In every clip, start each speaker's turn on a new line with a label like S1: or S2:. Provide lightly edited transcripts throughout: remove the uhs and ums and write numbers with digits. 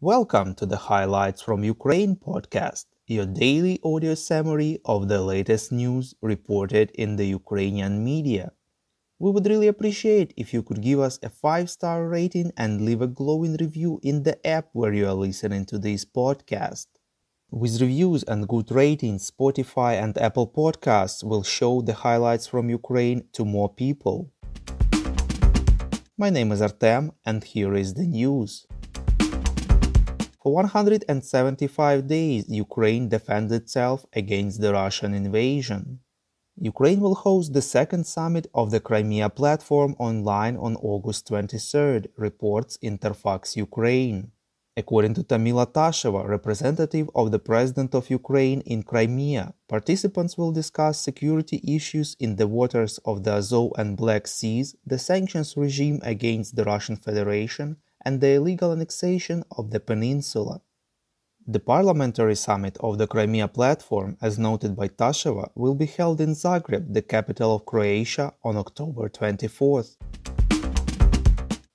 S1: Welcome to the Highlights from Ukraine podcast, your daily audio summary of the latest news reported in the Ukrainian media. We would really appreciate if you could give us a 5-star rating and leave a glowing review in the app where you are listening to this podcast. With reviews and good ratings, Spotify and Apple Podcasts will show the highlights from Ukraine to more people. My name is Artem, and here is the news. For 175 days, Ukraine defended itself against the Russian invasion. Ukraine will host the second summit of the Crimea platform online on August 23rd, reports Interfax Ukraine. According to Tamila Tasheva, representative of the President of Ukraine in Crimea, participants will discuss security issues in the waters of the Azov and Black Seas, the sanctions regime against the Russian Federation, and the illegal annexation of the peninsula. The parliamentary summit of the Crimea platform, as noted by Tasheva, will be held in Zagreb, the capital of Croatia, on October 24th.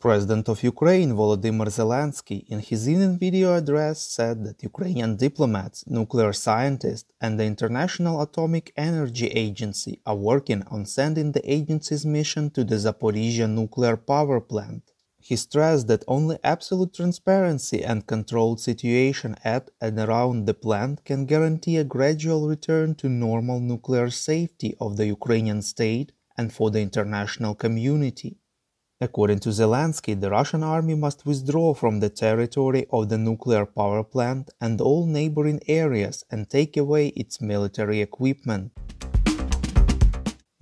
S1: President of Ukraine Volodymyr Zelensky in his evening video address said that Ukrainian diplomats, nuclear scientists, and the International Atomic Energy Agency are working on sending the agency's mission to the Zaporizhia nuclear power plant. He stressed that only absolute transparency and controlled situation at and around the plant can guarantee a gradual return to normal nuclear safety of the Ukrainian state and for the international community. According to Zelensky, the Russian army must withdraw from the territory of the nuclear power plant and all neighboring areas and take away its military equipment.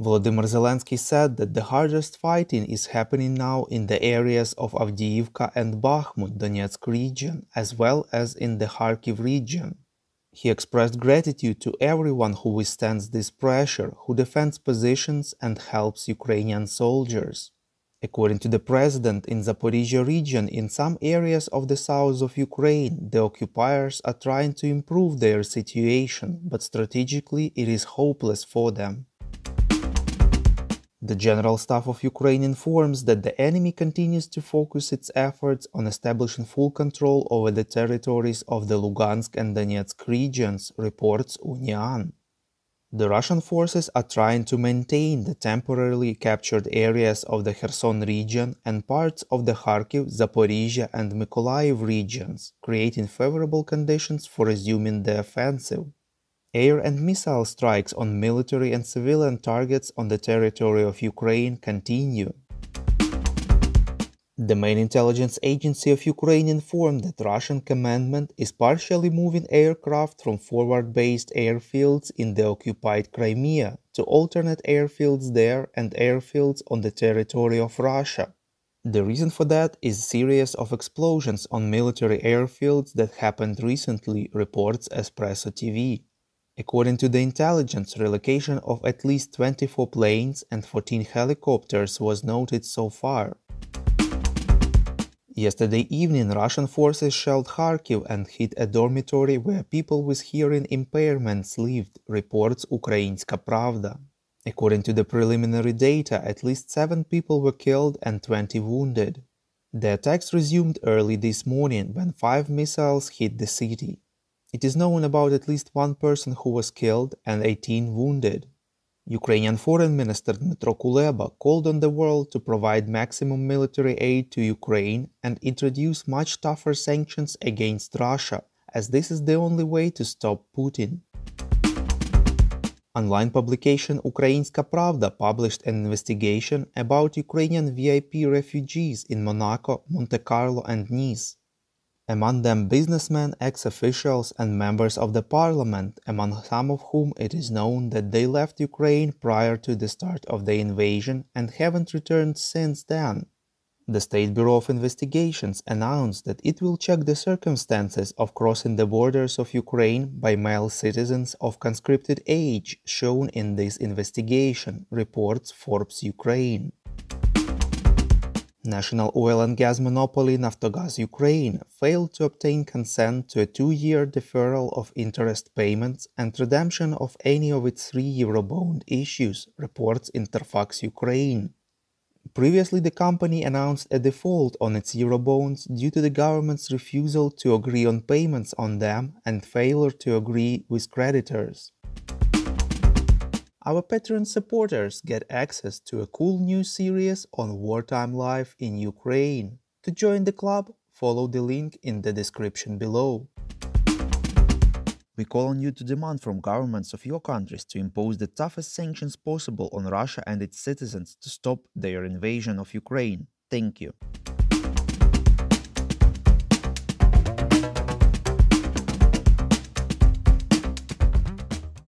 S1: Volodymyr Zelensky said that the hardest fighting is happening now in the areas of Avdiivka and Bakhmut, Donetsk region, as well as in the Kharkiv region. He expressed gratitude to everyone who withstands this pressure, who defends positions and helps Ukrainian soldiers. According to the president, in Zaporizhia region, in some areas of the south of Ukraine, the occupiers are trying to improve their situation, but strategically it is hopeless for them. The General Staff of Ukraine informs that the enemy continues to focus its efforts on establishing full control over the territories of the Lugansk and Donetsk regions, reports Unian. The Russian forces are trying to maintain the temporarily captured areas of the Kherson region and parts of the Kharkiv, Zaporizhia and Mykolaiv regions, creating favorable conditions for resuming the offensive. Air and missile strikes on military and civilian targets on the territory of Ukraine continue. The main intelligence agency of Ukraine informed that Russian commandment is partially moving aircraft from forward-based airfields in the occupied Crimea to alternate airfields there and airfields on the territory of Russia. The reason for that is a series of explosions on military airfields that happened recently, reports Espresso TV. According to the intelligence, relocation of at least 24 planes and 14 helicopters was noted so far. Yesterday evening, Russian forces shelled Kharkiv and hit a dormitory where people with hearing impairments lived, reports Ukrainska Pravda. According to the preliminary data, at least 7 people were killed and 20 wounded. The attacks resumed early this morning when 5 missiles hit the city. It is known about at least 1 person who was killed and 18 wounded. Ukrainian Foreign Minister Dmytro Kuleba called on the world to provide maximum military aid to Ukraine and introduce much tougher sanctions against Russia, as this is the only way to stop Putin. Online publication Ukrainska Pravda published an investigation about Ukrainian VIP refugees in Monaco, Monte Carlo and Nice. Among them businessmen, ex-officials and members of the parliament, among some of whom it is known that they left Ukraine prior to the start of the invasion and haven't returned since then. The State Bureau of Investigations announced that it will check the circumstances of crossing the borders of Ukraine by male citizens of conscripted age shown in this investigation, reports Forbes Ukraine. National oil and gas monopoly Naftogaz Ukraine failed to obtain consent to a 2-year deferral of interest payments and redemption of any of its 3 Eurobond issues, reports Interfax Ukraine. Previously, the company announced a default on its Eurobonds due to the government's refusal to agree on payments on them and failure to agree with creditors. Our Patreon supporters get access to a cool new series on wartime life in Ukraine. To join the club, follow the link in the description below. We call on you to demand from governments of your countries to impose the toughest sanctions possible on Russia and its citizens to stop their invasion of Ukraine. Thank you.